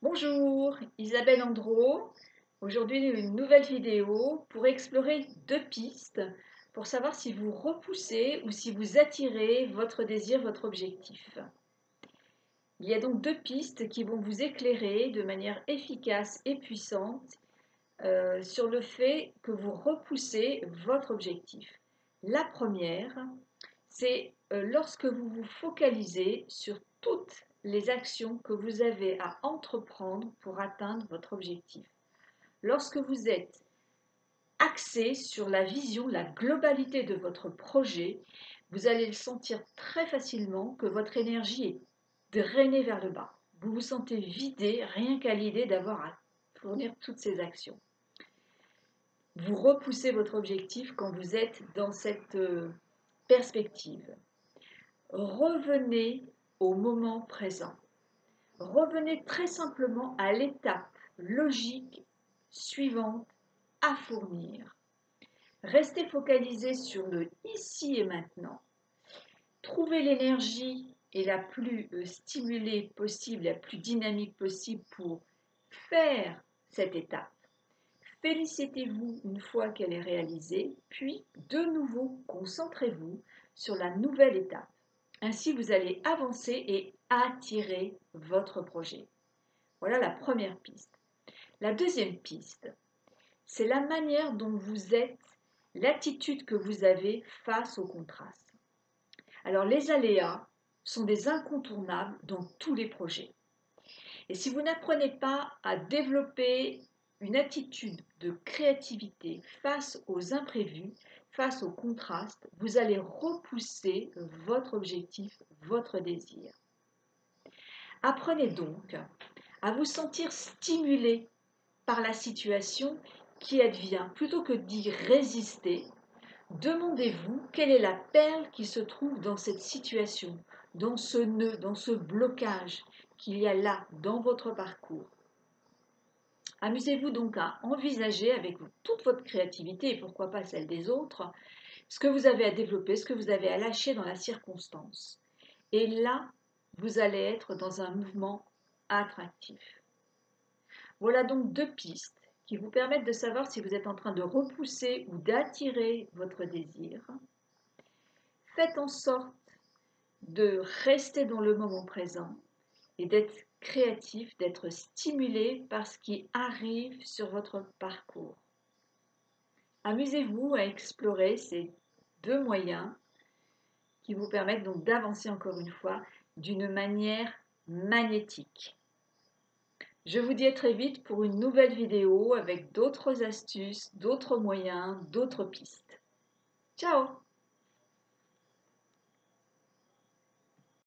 Bonjour, Isabelle Andro. Aujourd'hui, une nouvelle vidéo pour explorer deux pistes pour savoir si vous repoussez ou si vous attirez votre désir, votre objectif. Il y a donc deux pistes qui vont vous éclairer de manière efficace et puissante sur le fait que vous repoussez votre objectif. La première, c'est lorsque vous vous focalisez sur toutes les actions que vous avez à entreprendre pour atteindre votre objectif. Lorsque vous êtes axé sur la vision, la globalité de votre projet, vous allez le sentir très facilement que votre énergie est drainée vers le bas. Vous vous sentez vidé rien qu'à l'idée d'avoir à fournir toutes ces actions. Vous repoussez votre objectif quand vous êtes dans cette perspective. Revenez au moment présent. Revenez très simplement à l'étape logique suivante à fournir. Restez focalisé sur le ici et maintenant. Trouvez l'énergie et la plus stimulée possible, la plus dynamique possible pour faire cette étape. Félicitez-vous une fois qu'elle est réalisée, puis de nouveau concentrez-vous sur la nouvelle étape. Ainsi, vous allez avancer et attirer votre projet. Voilà la première piste. La deuxième piste, c'est la manière dont vous êtes, l'attitude que vous avez face au contraste. Alors, les aléas sont des incontournables dans tous les projets. Et si vous n'apprenez pas à développer une attitude de créativité face aux imprévus, face aux contrastes, vous allez repousser votre objectif, votre désir. Apprenez donc à vous sentir stimulé par la situation qui advient. Plutôt que d'y résister, demandez-vous quelle est la perle qui se trouve dans cette situation, dans ce nœud, dans ce blocage qu'il y a là dans votre parcours. Amusez-vous donc à envisager avec toute votre créativité et pourquoi pas celle des autres, ce que vous avez à développer, ce que vous avez à lâcher dans la circonstance. Et là, vous allez être dans un mouvement attractif. Voilà donc deux pistes qui vous permettent de savoir si vous êtes en train de repousser ou d'attirer votre désir. Faites en sorte de rester dans le moment présent et d'être créatif, d'être stimulé par ce qui arrive sur votre parcours. Amusez-vous à explorer ces deux moyens qui vous permettent donc d'avancer encore une fois d'une manière magnétique. Je vous dis à très vite pour une nouvelle vidéo avec d'autres astuces, d'autres moyens, d'autres pistes. Ciao!